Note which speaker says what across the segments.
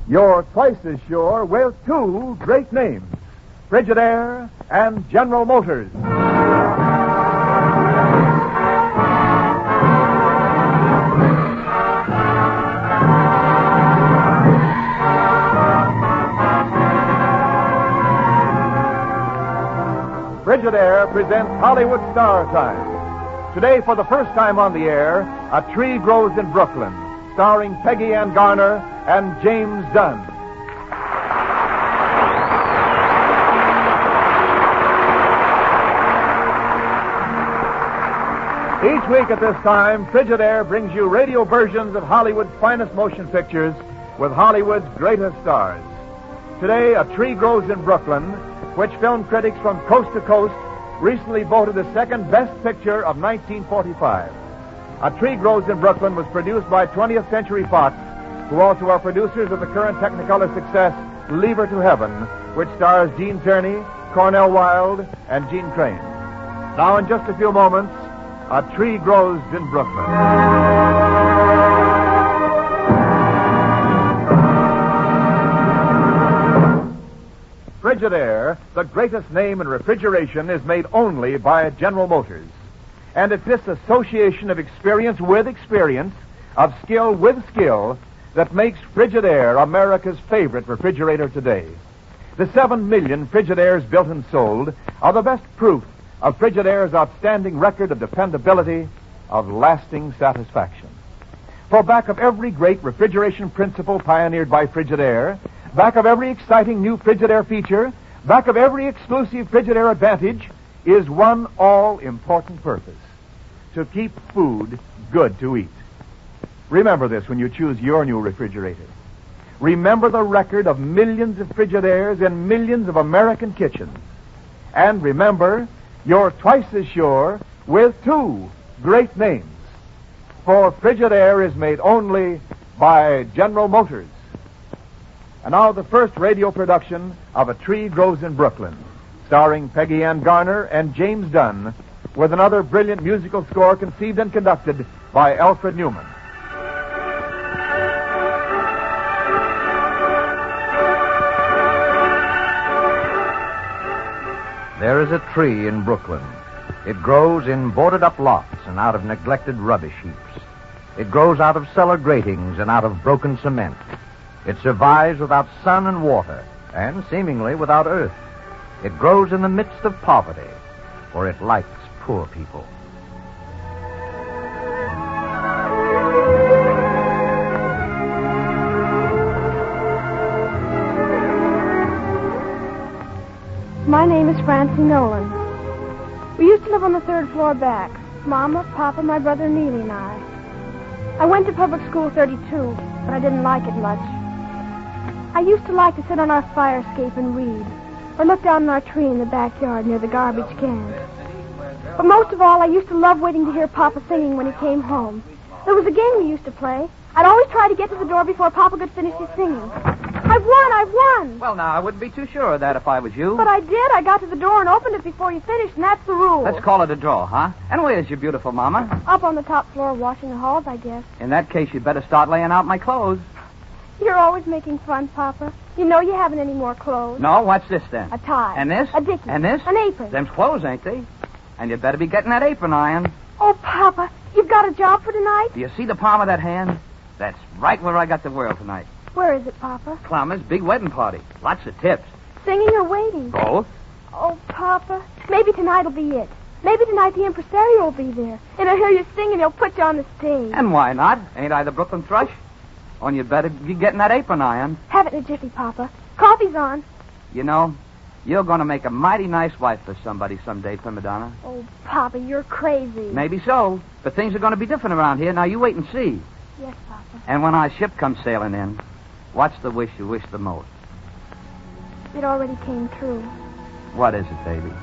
Speaker 1: You're twice as sure with two great names, Frigidaire and General Motors. Frigidaire presents Hollywood Star Time. Today, for the first time on the air, A Tree Grows in Brooklyn, starring Peggy Ann Garner and James Dunn. Each week at this time, Frigidaire brings you radio versions of Hollywood's finest motion pictures with Hollywood's greatest stars. Today, A Tree Grows in Brooklyn, which film critics from coast to coast recently voted the second best picture of 1945. A Tree Grows in Brooklyn was produced by 20th Century Fox, who also are producers of the current Technicolor success Leave Her to Heaven, which stars Gene Tierney, Cornell Wilde, and Gene Crane. Now, in just a few moments, A Tree Grows in Brooklyn. Frigidaire, the greatest name in refrigeration, is made only by General Motors. And it's this association of experience with experience, of skill with skill, that makes Frigidaire America's favorite refrigerator today. The 7 million Frigidaires built and sold are the best proof of Frigidaire's outstanding record of dependability, of lasting satisfaction. For back of every great refrigeration principle pioneered by Frigidaire, back of every exciting new Frigidaire feature, back of every exclusive Frigidaire advantage, is one all-important purpose: to keep food good to eat. Remember this when you choose your new refrigerator. Remember the record of millions of Frigidaires in millions of American kitchens. And remember, you're twice as sure with two great names. For Frigidaire is made only by General Motors. And now the first radio production of A Tree Grows in Brooklyn, starring Peggy Ann Garner and James Dunn, with another brilliant musical score conceived and conducted by Alfred Newman.
Speaker 2: There is a tree in Brooklyn. It grows in boarded-up lots and out of neglected rubbish heaps. It grows out of cellar gratings and out of broken cement. It survives without sun and water, and seemingly without earth. It grows in the midst of poverty, for it likes poor people.
Speaker 3: My name is Francie Nolan. We used to live on the third floor back. Mama, Papa, my brother Neely, and I went to public school 32, but I didn't like it much. I used to like to sit on our fire escape and read, or look down on our tree in the backyard near the garbage can. But most of all, I used to love waiting to hear Papa singing when he came home. There was a game we used to play. I'd always try to get to the door before Papa could finish his singing. I've won!
Speaker 4: Well, now, I wouldn't be too sure of that if I was you.
Speaker 3: But I did. I got to the door and opened it before you finished, and that's the rule.
Speaker 4: Let's call it a draw, huh? And where's your beautiful mama?
Speaker 3: Up on the top floor washing the halls, I guess.
Speaker 4: In that case, you'd better start laying out my clothes.
Speaker 3: You're always making fun, Papa. You know you haven't any more clothes.
Speaker 4: No, what's this then?
Speaker 3: A tie.
Speaker 4: And this?
Speaker 3: A dickie.
Speaker 4: And this?
Speaker 3: An apron.
Speaker 4: Them's clothes, ain't they? And you'd better be getting that apron ironed.
Speaker 3: Oh, Papa, you've got a job for tonight?
Speaker 4: Do you see the palm of that hand? That's right where I got the world tonight.
Speaker 3: Where is it, Papa?
Speaker 4: Plummer's big wedding party. Lots of tips.
Speaker 3: Singing or waiting?
Speaker 4: Both.
Speaker 3: Oh, Papa, maybe tonight'll be it. Maybe tonight the impresario will be there. And he'll hear you sing and he'll put you on the stage.
Speaker 4: And why not? Ain't I the Brooklyn Thrush? Only you'd better be getting that apron ironed.
Speaker 3: Have it in a jiffy, Papa. Coffee's on.
Speaker 4: You know, you're going to make a mighty nice wife for somebody someday, Prima Donna.
Speaker 3: Oh, Papa, you're crazy.
Speaker 4: Maybe so, but things are going to be different around here. Now, you wait and see.
Speaker 3: Yes, Papa.
Speaker 4: And when our ship comes sailing in, what's the wish you wish the most?
Speaker 3: It already came true.
Speaker 4: What is it, baby?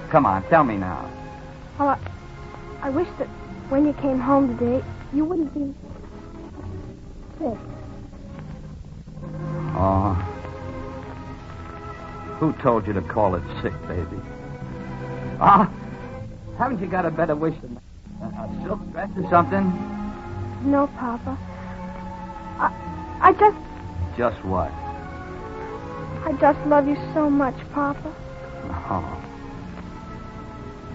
Speaker 4: Come on, tell me now.
Speaker 3: Well, I wish that when you came home today, you wouldn't be sick.
Speaker 4: Oh. Who told you to call it sick, baby? Ah, haven't you got a better wish than a silk dress or something?
Speaker 3: No, Papa. I just
Speaker 4: Just what?
Speaker 3: I just love you so much, Papa.
Speaker 4: Oh.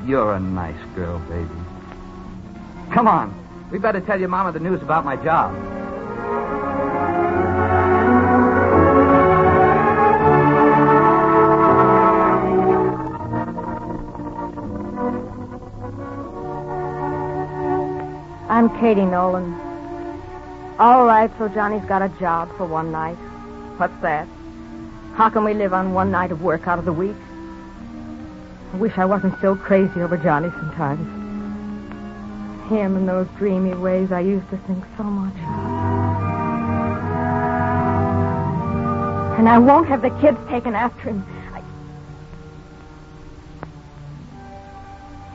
Speaker 4: You're a nice girl, baby. Come on. We better tell your Mama the news about my job.
Speaker 5: I'm Katie Nolan. All right, so Johnny's got a job for one night. What's that? How can we live on one night of work out of the week? I wish I wasn't so crazy over Johnny sometimes. Him and those dreamy ways I used to think so much of. And I won't have the kids taken after him.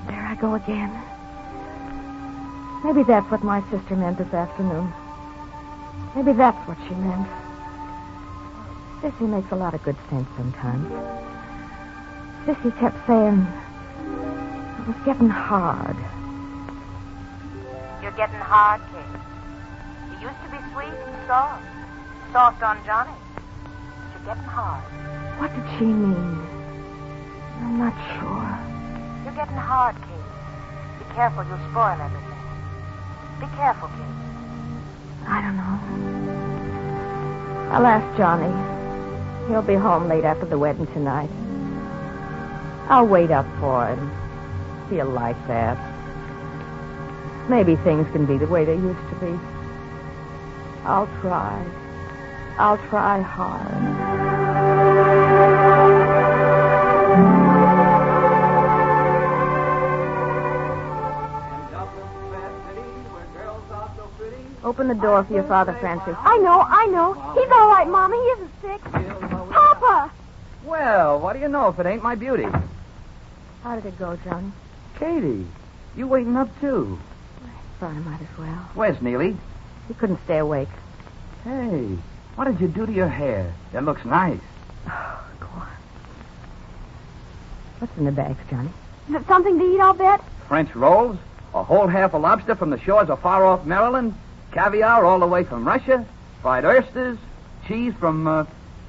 Speaker 5: There I go again. Maybe that's what my sister meant this afternoon. Maybe that's what she meant. Sissy makes a lot of good sense sometimes. Sissy kept saying it was getting hard.
Speaker 6: You're getting hard, Kate. You used to be sweet and soft. Soft on Johnny. But you're getting hard.
Speaker 5: What did she mean? I'm not sure.
Speaker 6: You're getting hard, Kate. Be careful, you'll spoil everything. Be careful, Kate.
Speaker 5: I don't know. I'll ask Johnny. He'll be home late after the wedding tonight. I'll wait up for him. He'll like that. Maybe things can be the way they used to be. I'll try. I'll try hard. Open the door for your father, Francie.
Speaker 3: I know. He's all right, Mama. He isn't sick. Papa!
Speaker 4: Well, what do you know if it ain't my beauty?
Speaker 5: How did it go, Johnny?
Speaker 4: Katie, you waiting up too?
Speaker 5: Thought I might as well.
Speaker 4: Where's Neely?
Speaker 5: He couldn't stay awake.
Speaker 4: Hey, what did you do to your hair? That looks nice.
Speaker 5: Oh, go on. What's in the bags, Johnny?
Speaker 3: Is it something to eat, I'll bet?
Speaker 4: French rolls, a whole half a lobster from the shores of far-off Maryland, caviar all the way from Russia, fried oysters, cheese from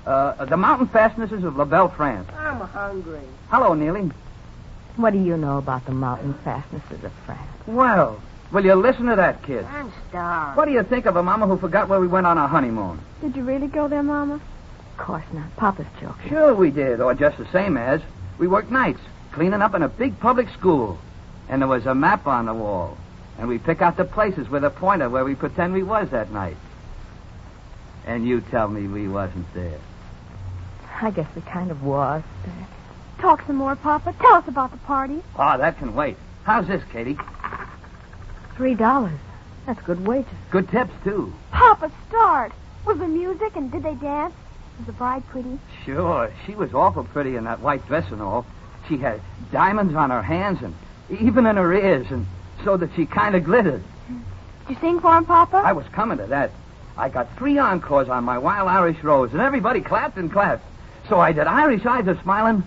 Speaker 4: the mountain fastnesses of La Belle, France.
Speaker 6: I'm hungry.
Speaker 4: Hello, Neely.
Speaker 5: What do you know about the mountain fastnesses of France?
Speaker 4: Well, will you listen to that kid?
Speaker 6: I'm starved.
Speaker 4: What do you think of a mama who forgot where we went on our honeymoon?
Speaker 3: Did you really go there, Mama?
Speaker 5: Of course not. Papa's joking.
Speaker 4: Sure we did, or just the same as. We worked nights, cleaning up in a big public school. And there was a map on the wall. And we pick out the places with a pointer where we pretend we was that night. And you tell me we wasn't there.
Speaker 5: I guess we kind of was.
Speaker 3: Talk some more, Papa. Tell us about the party.
Speaker 4: Oh, that can wait. How's this, Katie?
Speaker 5: $3. That's good wages.
Speaker 4: Good tips, too.
Speaker 3: Papa, start. Was there music and did they dance? Was the bride pretty?
Speaker 4: Sure. She was awful pretty in that white dress and all. She had diamonds on her hands and even in her ears, and so that she kind of glittered.
Speaker 3: Did you sing for him, Papa?
Speaker 4: I was coming to that. I got 3 encores on my Wild Irish Rose, and everybody clapped and clapped. So I did Irish Eyes of Smiling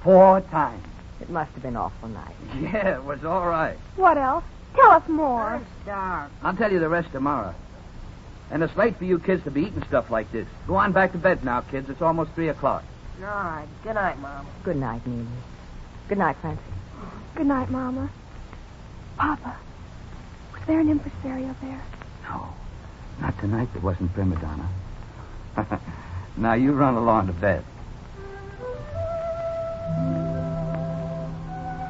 Speaker 4: 4 times.
Speaker 5: It must have been awful nice.
Speaker 4: Yeah, it was all right.
Speaker 3: What else? Tell us more.
Speaker 6: I'm starved.
Speaker 4: I'll tell you the rest tomorrow. And it's late for you kids to be eating stuff like this. Go on back to bed now, kids. It's almost 3 o'clock.
Speaker 6: All right. Good night, Mom.
Speaker 5: Good night, Neely. Good night, Francie.
Speaker 3: Good night, Mama. Papa, was there an impresario there?
Speaker 4: No, not tonight. There wasn't prima donna. Now you run along to bed.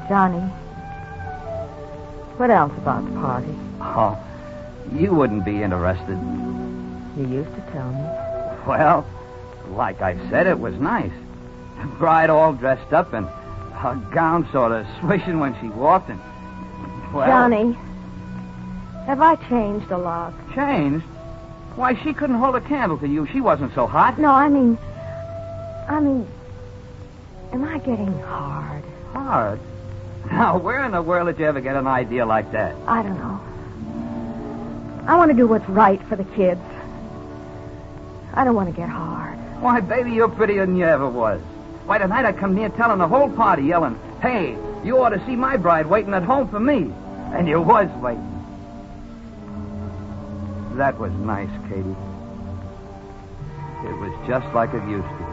Speaker 5: Johnny, what else about the party?
Speaker 4: Oh, you wouldn't be interested.
Speaker 5: You used to tell me.
Speaker 4: Well, like I said, it was nice. The bride all dressed up and her gown sort of swishing when she walked and... Well,
Speaker 5: Johnny, have I changed a lot?
Speaker 4: Changed? Why, she couldn't hold a candle to you. She wasn't so hot.
Speaker 5: No, I mean, am I getting hard?
Speaker 4: Hard? Now, where in the world did you ever get an idea like that?
Speaker 5: I don't know. I want to do what's right for the kids. I don't want to get hard.
Speaker 4: Why, baby, you're prettier than you ever was. Why, tonight I come near telling the whole party, yelling, "Hey, you ought to see my bride waiting at home for me." And you was waiting. That was nice, Katie. It was just like it used to be.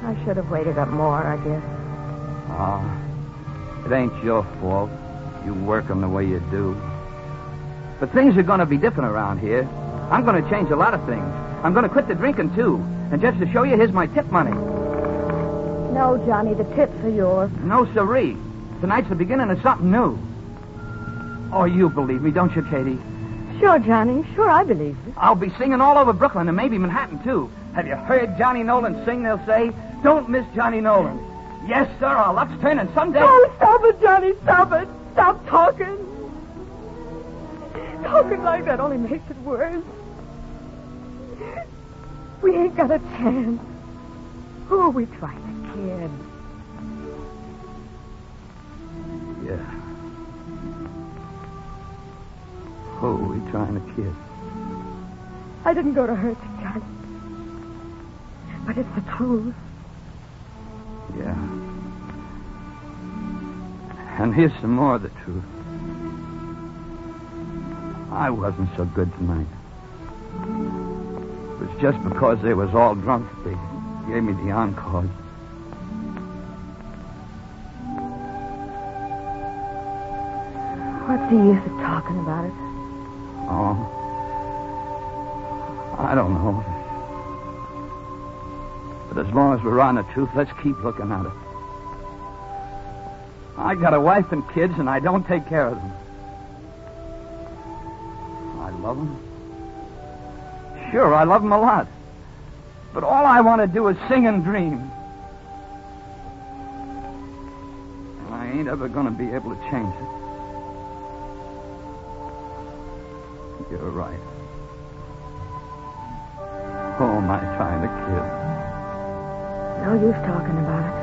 Speaker 5: I should have waited up more, I guess.
Speaker 4: Oh, it ain't your fault. You work 'em the way you do. But things are going to be different around here. I'm going to change a lot of things. I'm going to quit the drinking, too. And just to show you, here's my tip money.
Speaker 5: No, Johnny, the tips are yours.
Speaker 4: No, siree. Tonight's the beginning of something new. Oh, you believe me, don't you, Katie?
Speaker 5: Sure, Johnny. Sure, I believe you.
Speaker 4: I'll be singing all over Brooklyn and maybe Manhattan, too. Have you heard Johnny Nolan sing, they'll say? Don't miss Johnny Nolan. Yes, sir, our luck's turning someday.
Speaker 3: Oh, stop it, Johnny. Stop it. Stop talking. Talking like that only makes it worse. We ain't got a chance. Who are we trying to kid?
Speaker 4: Yeah. Who are we trying to kid?
Speaker 3: I didn't go to hurt you, Johnny. But it's the truth.
Speaker 4: Yeah. And here's some more of the truth. I wasn't so good tonight. It was just because they was all drunk that they gave me the encore.
Speaker 5: What's the use of talking about it?
Speaker 4: Oh. I don't know. But as long as we're on the truth, let's keep looking at it. I got a wife and kids, and I don't take care of them. I love them. Sure, I love them a lot. But all I want to do is sing and dream. And I ain't ever going to be able to change it. You're right. Who am I trying to kill?
Speaker 5: No use talking about it.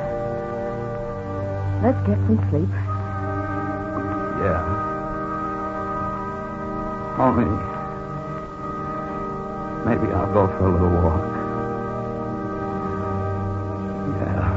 Speaker 5: Let's get some sleep.
Speaker 4: Yeah. Only maybe I'll go for a little walk. Yeah.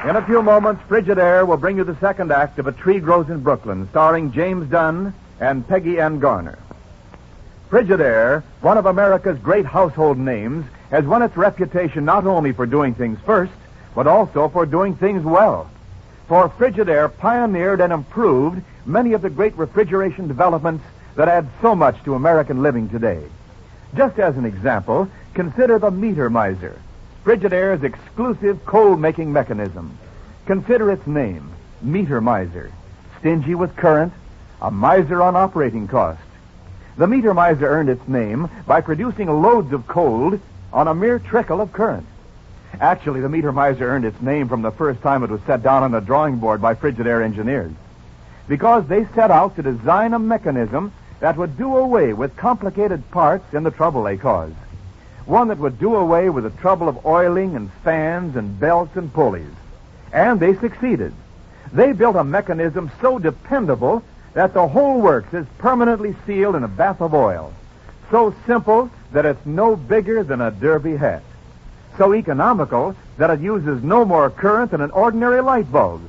Speaker 1: In a few moments, Frigidaire will bring you the second act of A Tree Grows in Brooklyn, starring James Dunn and Peggy Ann Garner. Frigidaire, one of America's great household names, has won its reputation not only for doing things first, but also for doing things well. For Frigidaire pioneered and improved many of the great refrigeration developments that add so much to American living today. Just as an example, consider the Meter Miser, Frigidaire's exclusive coal-making mechanism. Consider its name, Meter Miser. Stingy with current, a miser on operating cost. The Meter Miser earned its name by producing loads of coal on a mere trickle of current. Actually, the Meter Miser earned its name from the first time it was set down on a drawing board by Frigidaire engineers, because they set out to design a mechanism that would do away with complicated parts in the trouble they caused. One that would do away with the trouble of oiling and fans and belts and pulleys. And they succeeded. They built a mechanism so dependable that the whole works is permanently sealed in a bath of oil. So simple that it's no bigger than a derby hat. So economical that it uses no more current than an ordinary light bulb.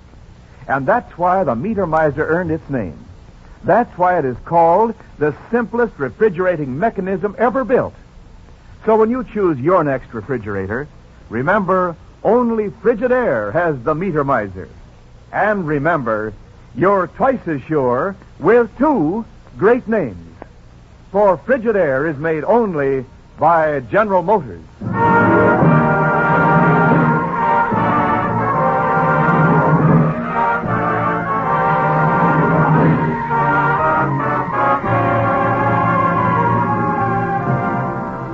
Speaker 1: And that's why the Meter Miser earned its name. That's why it is called the simplest refrigerating mechanism ever built. So when you choose your next refrigerator, remember, only Frigidaire has the Meter Miser. And remember, you're twice as sure with two great names. For Frigidaire is made only by General Motors.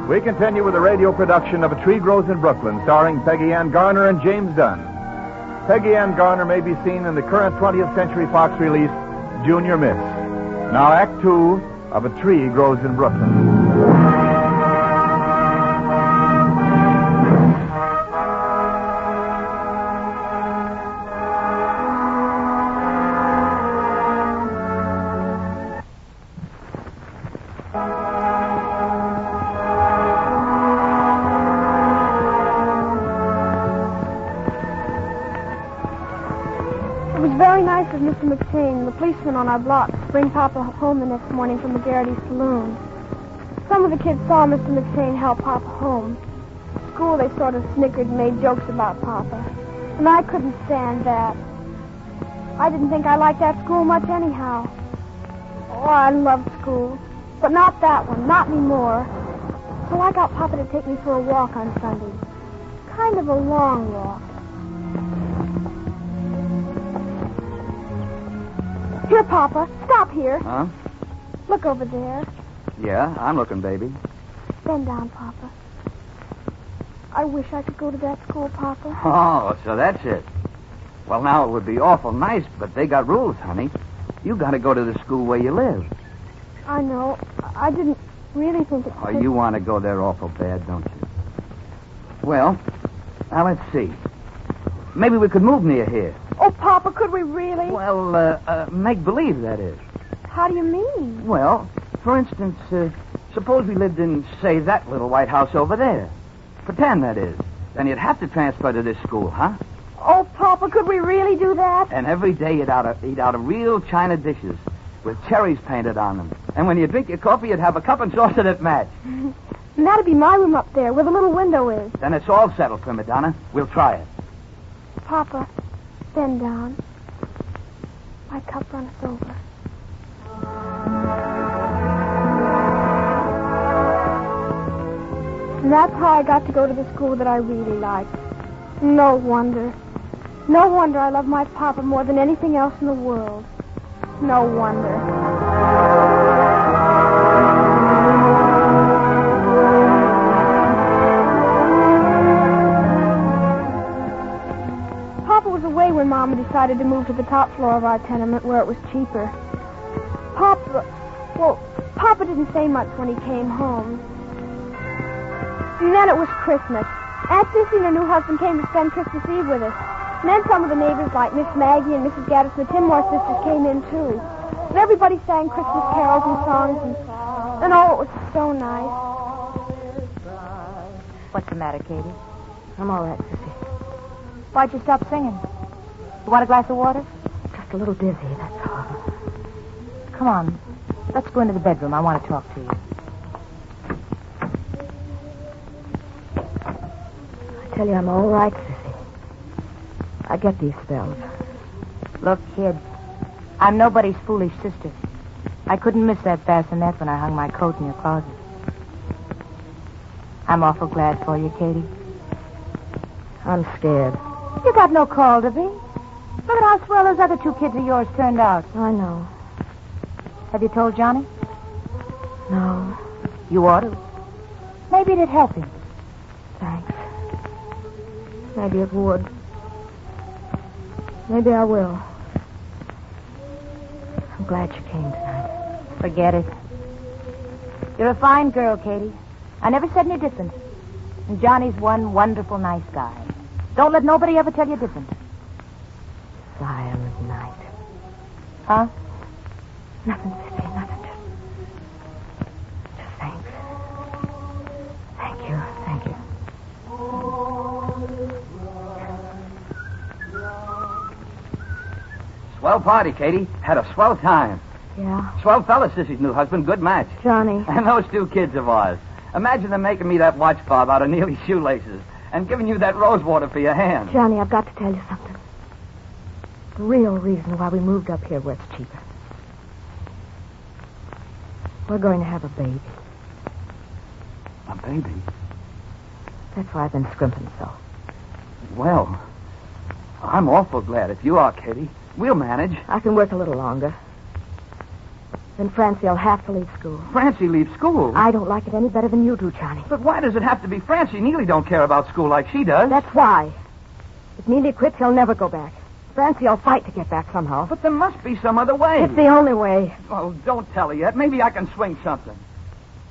Speaker 1: We continue with a radio production of A Tree Grows in Brooklyn, starring Peggy Ann Garner and James Dunn. Peggy Ann Garner may be seen in the current 20th Century Fox release, Junior Miss. Now, Act 2 of A Tree Grows in Brooklyn.
Speaker 3: It was very nice of Mr. McShane, the policeman on our block, to bring Papa home the next morning from the Garrity Saloon. Some of the kids saw Mr. McShane help Papa home. At school, they sort of snickered and made jokes about Papa. And I couldn't stand that. I didn't think I liked that school much anyhow. Oh, I loved school. But not that one, not anymore. So I got Papa to take me for a walk on Sunday. Kind of a long walk. Here, Papa. Stop here.
Speaker 4: Huh?
Speaker 3: Look over there.
Speaker 4: Yeah, I'm looking, baby.
Speaker 3: Bend down, Papa. I wish I could go to that school, Papa.
Speaker 4: Oh, so that's it. Well, now, it would be awful nice, but they got rules, honey. You got to go to the school where you live.
Speaker 3: I know. I didn't really think it
Speaker 4: Oh, you want to go there awful bad, don't you? Well, now let's see. Maybe we could move near here.
Speaker 3: Oh, Papa, could we really?
Speaker 4: Well, make believe, that is.
Speaker 3: How do you mean?
Speaker 4: Well, for instance, suppose we lived in, say, that little white house over there. Pretend, that is. Then you'd have to transfer to this school, huh?
Speaker 3: Oh, Papa, could we really do that?
Speaker 4: And every day you'd eat out of real china dishes with cherries painted on them. And when you drink your coffee, you'd have a cup and saucer that match.
Speaker 3: And that'd be my room up there, where the little window is.
Speaker 4: Then it's all settled, Prima Donna. We'll try it.
Speaker 3: Papa, bend down. My cup runs over. And that's how I got to go to the school that I really liked. No wonder. No wonder I love my Papa more than anything else in the world. No wonder. Papa was away when Mama decided to move to the top floor of our tenement where it was cheaper. Papa didn't say much when he came home. And then it was Christmas. Aunt Sissy and her new husband came to spend Christmas Eve with us. And then some of the neighbors, like Miss Maggie and Mrs. Gaddis and the Tinmore sisters, came in, too. And everybody sang Christmas carols and songs, and oh, it was so nice.
Speaker 5: What's the matter, Katie? I'm all right, Sissy. Why'd you stop singing? You want a glass of water? Just a little dizzy, that's all. Come on. Let's go into the bedroom. I want to talk to you. I tell you, I'm all right, Sissy. I get these spells. Look, kid, I'm nobody's foolish sister. I couldn't miss that bassinet when I hung my coat in your closet. I'm awful glad for you, Katie. I'm scared. You got no call to be. Look at how swell those other two kids of yours turned out. I know. Have you told Johnny? No. You ought to. Maybe it'd help him. Thanks. Maybe it would. Maybe I will. I'm glad you came tonight. Forget it. You're a fine girl, Katie. I never said any different. And Johnny's one wonderful nice guy. Don't let nobody ever tell you different. Silent night. Huh? Nothing, Sissy, nothing. Just thanks. Thank you.
Speaker 4: Swell party, Katie. Had a swell time.
Speaker 5: Yeah.
Speaker 4: Swell fella, Sissy's new husband. Good match.
Speaker 5: Johnny.
Speaker 4: And those two kids of ours. Imagine them making me that watch fob out of Neely's shoelaces and giving you that rose water for your hand.
Speaker 5: Johnny, I've got to tell you something. The real reason why we moved up here where it's cheaper. We're going to have a baby.
Speaker 4: A baby?
Speaker 5: That's why I've been scrimping so.
Speaker 4: Well, I'm awful glad if you are, Katie. We'll manage.
Speaker 5: I can work a little longer. Then Francie will have to leave school.
Speaker 4: Francie leaves school?
Speaker 5: I don't like it any better than you do, Johnny.
Speaker 4: But why does it have to be Francie? Neely don't care about school like she does.
Speaker 5: That's why. If Neely quits, he'll never go back. Francie will fight to get back somehow.
Speaker 4: But there must be some other way.
Speaker 5: It's the only way.
Speaker 4: Oh, don't tell her yet. Maybe I can swing something.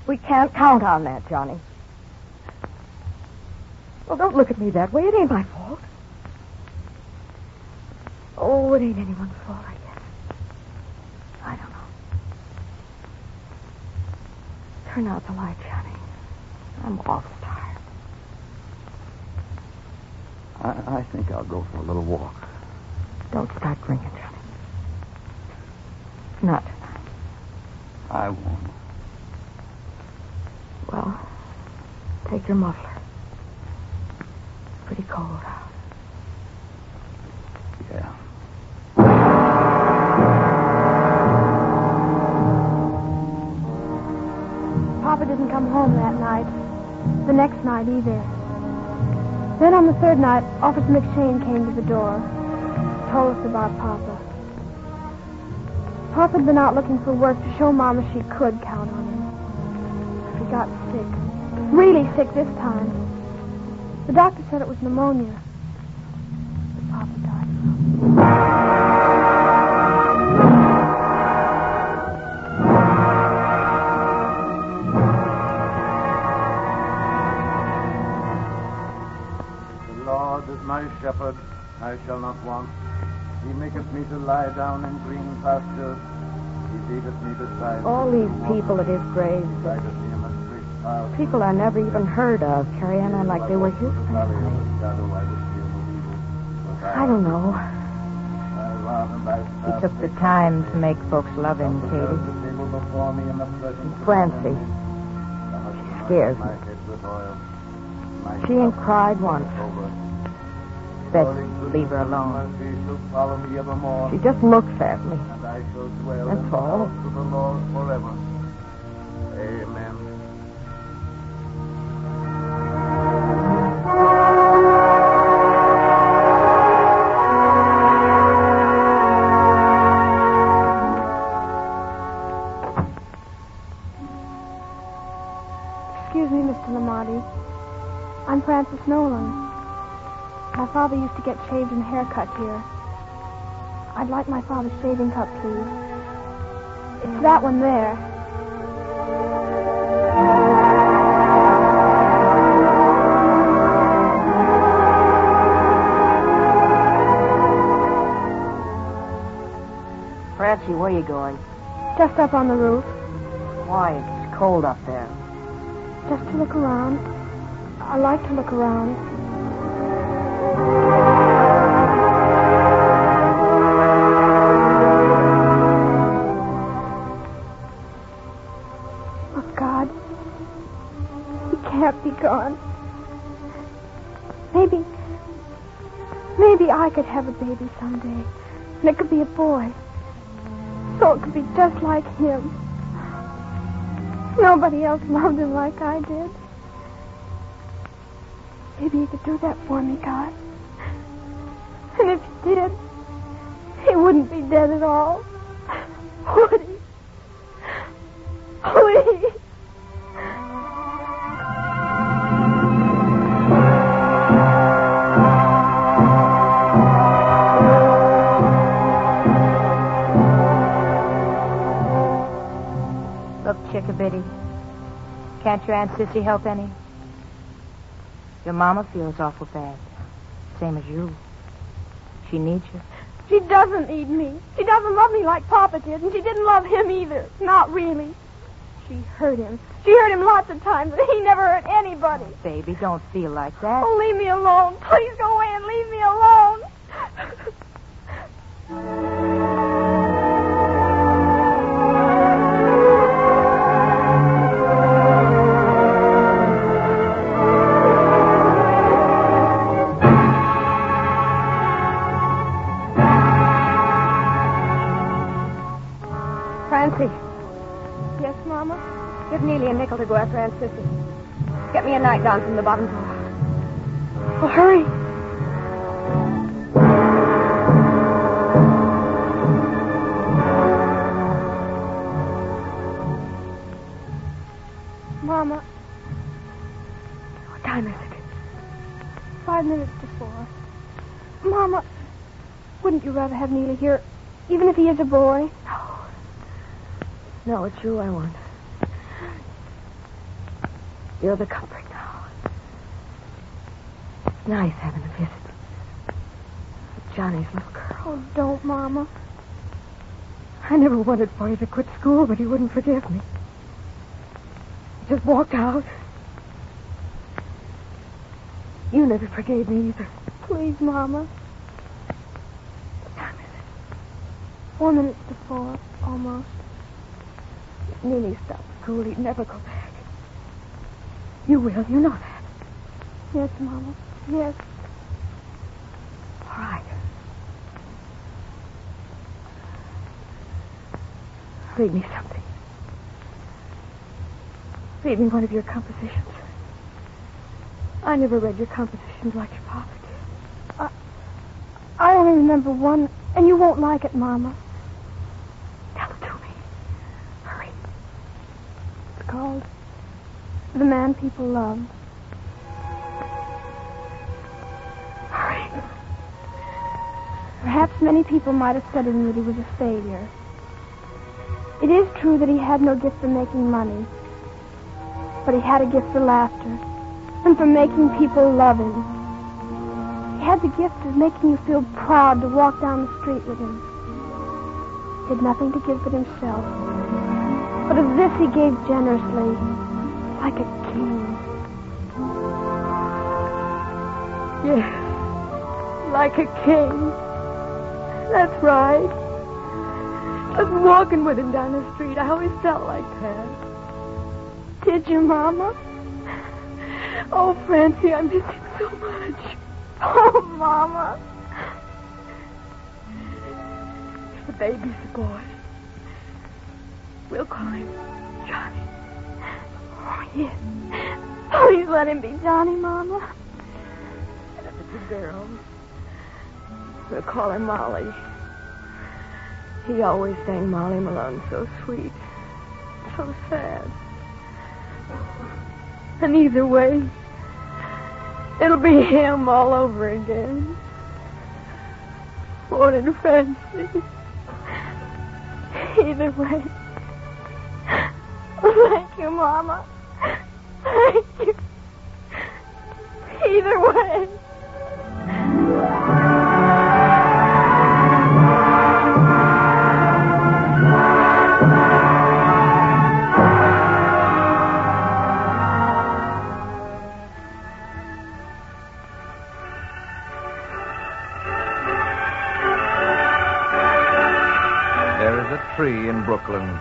Speaker 5: We can't count on that, Johnny. Well, don't look at me that way. It ain't my fault. Oh, it ain't anyone's fault, I guess. I don't know. Turn out the light, Johnny. I'm awful tired.
Speaker 4: I think I'll go for a little walk.
Speaker 5: Don't start drinking, Johnny. Not tonight.
Speaker 4: I won't.
Speaker 5: Well, take your muffler. It's pretty cold out.
Speaker 4: Yeah.
Speaker 3: Papa didn't come home that night. The next night either. Then on the third night, Officer McShane came to the door. Told us about Papa. Papa had been out looking for work to show Mama she could count on him. He got sick. Really sick this time. The doctor said it was pneumonia. But Papa died.
Speaker 7: My shepherd, I shall not want. He maketh me to lie down in green pastures. He leadeth me beside.
Speaker 5: All these people at his grave, people I never even heard of, carrying on like they were his family. I don't know. He took the time to make folks love him, Katie. And Francie. She scares me. She ain't cried once. Betsy, leave her alone. She just looks at me. That's all.
Speaker 7: Amen.
Speaker 3: Excuse me, Mr. Lamotti. I'm Frances Nolan. My father used to get shaved and haircut here. I'd like my father's shaving cup, please. It's that one there.
Speaker 5: Francie, where are you going?
Speaker 3: Just up on the roof.
Speaker 5: Why? It's cold up there.
Speaker 3: Just to look around. I like to look around. Oh, God. He can't be gone. Maybe I could have a baby someday. And it could be a boy. So it could be just like him. Nobody else loved him like I did. Maybe you could do that for me, God. And if you did, he wouldn't be dead at all. Would he? Please.
Speaker 6: Look, Chickabiddy, can't your Aunt Sissy help any? Your mama feels awful bad. Same as you. She needs you.
Speaker 3: She doesn't need me. She doesn't love me like Papa did, and she didn't love him either. Not really. She hurt him. She hurt him lots of times, but he never hurt anybody.
Speaker 6: Baby, don't feel like that.
Speaker 3: Oh, leave me alone. Please go away and leave me alone.
Speaker 5: Francie,
Speaker 3: Yes, Mama?
Speaker 5: give Neely a nickel to go after Aunt Sissy. Get me a nightgown from the bottom floor.
Speaker 3: Oh, hurry. Mama,
Speaker 5: What time is it?
Speaker 3: 5 minutes to 4. Mama, wouldn't you rather have Neely here, even if he is a boy?
Speaker 5: No, it's you I want. You're the comfort now. It's nice having a visit. Johnny's little girl.
Speaker 3: Oh, don't, Mama.
Speaker 5: I never wanted for you to quit school, but he wouldn't forgive me.
Speaker 3: just walked out. You never forgave me either. Please, Mama. What time is it? 4 minutes to 4, almost. If Nene stopped school, he'd never go back. You will, you know that. Yes, Mama. Yes. All right. Read me something. Read me one of your compositions. I never read your compositions like your father did. I only remember one, and you won't like it, Mama. Tell it to me. Hurry. It's called The Man People Love. Hurry. Perhaps many people might have said of him that he was a failure. It is true that he had no gift for making money, but he had a gift for laughter and for making people love him. He had the gift of making you feel proud to walk down the street with him. He had nothing to give but himself, but of this he gave generously, like a king. Yes, like a king. That's right. Just walking with him down the street, I always felt like that. Did you, Mama? Oh, Francie, I miss him so much. Oh, Mama. If the baby's a boy, we'll call him Johnny. Oh, yes. Please let him be Johnny, Mama. And if it's a girl, we'll call her Molly. He always sang Molly Malone so sweet, so sad. And either way, it'll be him all over again. Won't it, Francie? Either way. Thank you, Mama. Thank you. Either way.
Speaker 2: Tree in Brooklyn.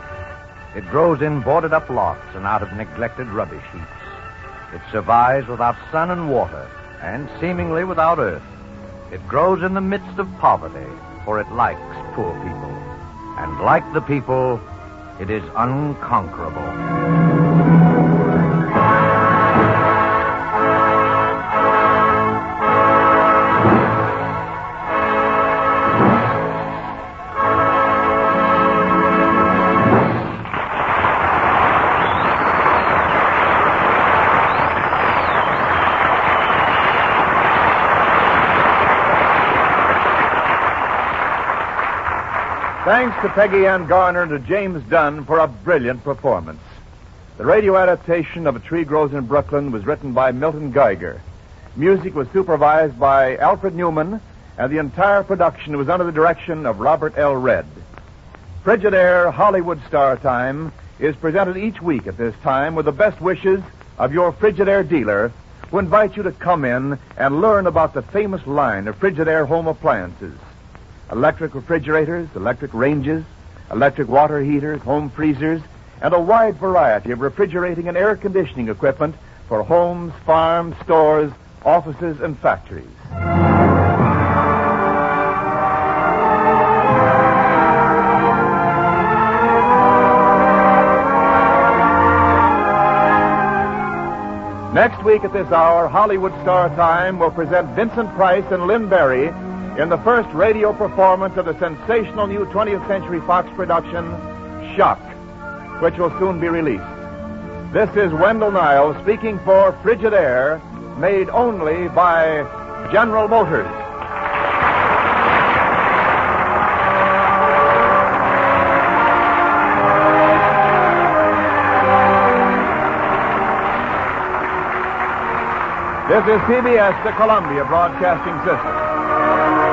Speaker 2: It grows in boarded-up lots and out of neglected rubbish heaps. It survives without sun and water, and seemingly without earth. It grows in the midst of poverty, for it likes poor people. And like the people, it is unconquerable.
Speaker 1: Thanks to Peggy Ann Garner and to James Dunn for a brilliant performance. The radio adaptation of A Tree Grows in Brooklyn was written by Milton Geiger. Music was supervised by Alfred Newman, and the entire production was under the direction of Robert L. Redd. Frigidaire Hollywood Star Time is presented each week at this time with the best wishes of your Frigidaire dealer, who invites you to come in and learn about the famous line of Frigidaire home appliances. Electric refrigerators, electric ranges, electric water heaters, home freezers, and a wide variety of refrigerating and air conditioning equipment for homes, farms, stores, offices, and factories. Next week at this hour, Hollywood Star Time will present Vincent Price and Lynn Barry in the first radio performance of the sensational new 20th Century Fox production, Shock, which will soon be released. This is Wendell Niles speaking for Frigidaire, made only by General Motors. This is CBS, the Columbia Broadcasting System.